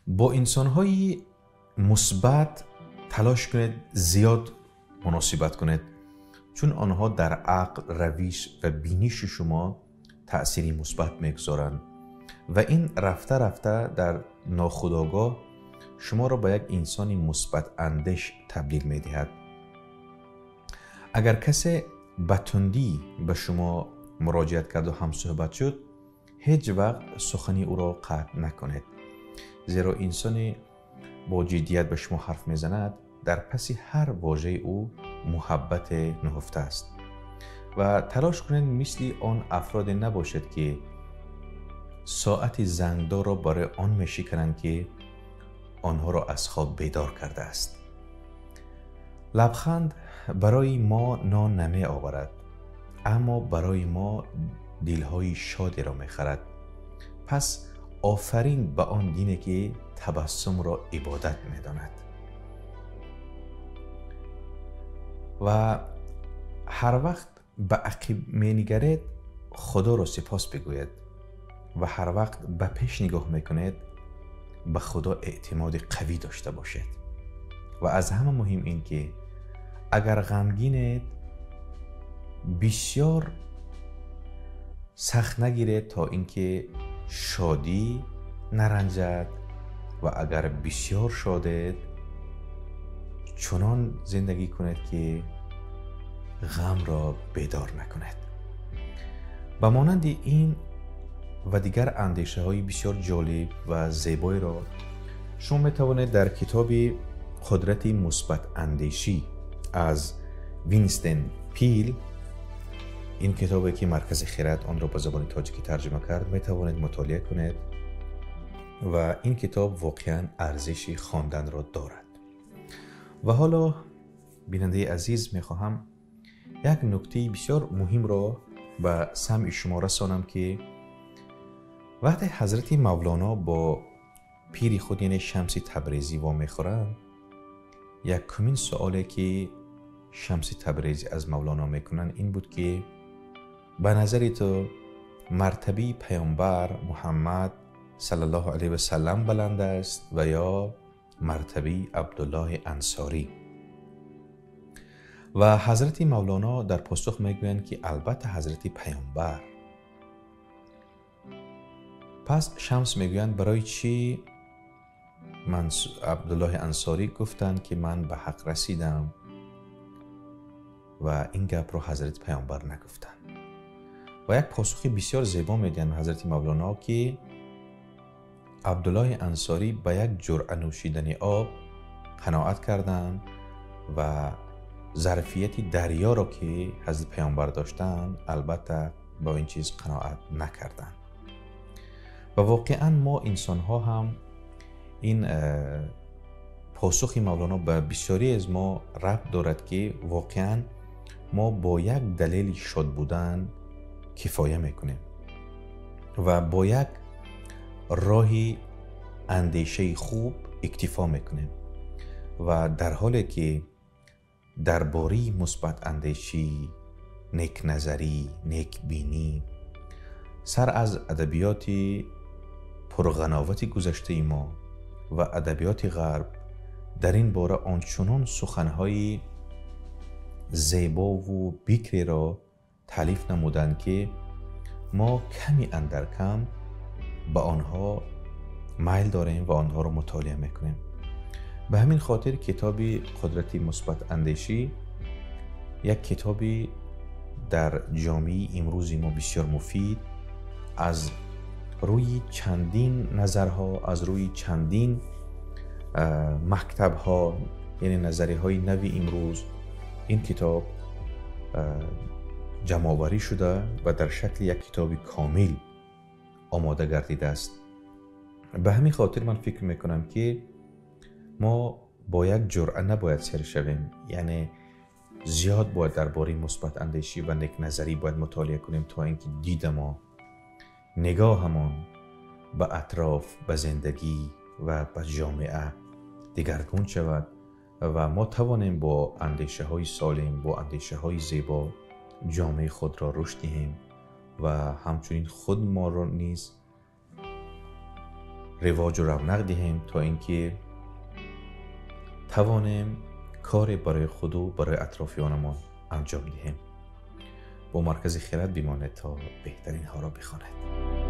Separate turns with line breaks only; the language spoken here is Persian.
با انسان‌های مثبت تلاش کنید زیاد مناسبت کنید، چون آنها در عقل، روش و بینش شما تأثیری مثبت میگذارند و این رفته رفته در ناخودآگاه شما را به یک انسان مثبت اندیش تبدیل می‌دهد. اگر کسی به تندی به شما مراجعت کرد و همصحبت شد، هیچ وقت سخنی او را قطع نکنید، زیرا انسانی با جدیت به شما حرف میزند در پس هر واژه او محبت نهفته است و تلاش کنید مثل آن افراد نباشد که ساعت زنگدار را برای آن میشکنند که آنها را از خواب بیدار کرده است. لبخند برای ما نان نمی آورد، اما برای ما دلهای شادی را میخرد. پس آفرین به آن دینی که تبسم را عبادت میداند و هر وقت به عقب مینگرید خدا را سپاس بگوید و هر وقت به پیش نگاه میکنید به خدا اعتماد قوی داشته باشید و از همه مهم این که اگر غمگینید بسیار سخت نگیرید تا اینکه شادی نرنجد و اگر بسیار شادید چنان زندگی کنید که غم را بیدار نکنید. به مانند این و دیگر اندیشه های بسیار جالب و زیبایی را شما می توانید در کتاب قدرت مثبت اندیشی از وینستون پیل، این کتابی که مرکز خرد آن را به زبان تاجیکی ترجمه کرد، می توانید مطالعه کنید و این کتاب واقعا ارزش خواندن را دارد. و حالا بیننده عزیز می خواهم یک نکته بسیار مهم را به سمع شما رسانم که وقتی حضرت مولانا با پیر خود یعنی شمس تبریزی وامی خورند، یکمین سوالی که شمس تبریزی از مولانا میکنن این بود که به نظر تو مرتبه پیامبر محمد صلی الله علیه و سلم بلند است و یا مرتبه عبدالله انصاری؟ و حضرت مولانا در پاسخ میگویند که البته حضرت پیامبر. پس شمس میگویند برای چی عبدالله انصاری گفتند که من به حق رسیدم و این گپ رو حضرت پیامبر نگفتند؟ و یک پاسخ بسیار زیبا میدن حضرت مولانا که عبدالله انصاری به یک جرعه نوشیدن آب قناعت کردند و ظرفیت دریا را که حضرت پیامبر داشتند البته با این چیز قناعت نکردند. و واقعا ما انسان ها هم این پاسخ مولانا به بسیاری از ما ربط دارد که واقعا ما با یک دلیل شاد بودن کفایه میکنیم و با یک راهی اندیشه خوب اکتفا میکنیم و در حالی که درباره مثبت اندیشی، نیک نظری، نیک بینی سر از ادبیات پرغناوت گذشته ما و ادبیات غرب در این باره آنچنان سخنهای زیبا و بکری را تالیف نمودند که ما کمی اندر کم به آنها میل داریم و آنها را مطالعه میکنیم. به همین خاطر کتاب قدرت مثبت اندیشی یک کتابی در جامعه امروز ما بسیار مفید از روی چندین نظرها، از روی چندین مکتبها، یعنی نظریه های نوی امروز این کتاب جمع آوری شده و در شکل یک کتاب کامل آماده گردیده است. به همین خاطر من فکر میکنم که ما با یک جرعه نباید سر شویم، یعنی زیاد باید درباره مثبت اندیشی و نیک نظری باید مطالعه کنیم تا اینکه دید ما، نگاهمان به اطراف، به زندگی و به جامعه دگرگون شود و ما توانیم با اندیشه های سالم، با اندیشه های زیبا جامعه خود را رشد دهیم و همچنین خود ما را نیز رواج و رونق دهیم تا اینکه توانیم کار برای خود و برای اطرافیانمان انجام دهیم. با مرکز خیرات بمانید تا بهترین ها را بخواند.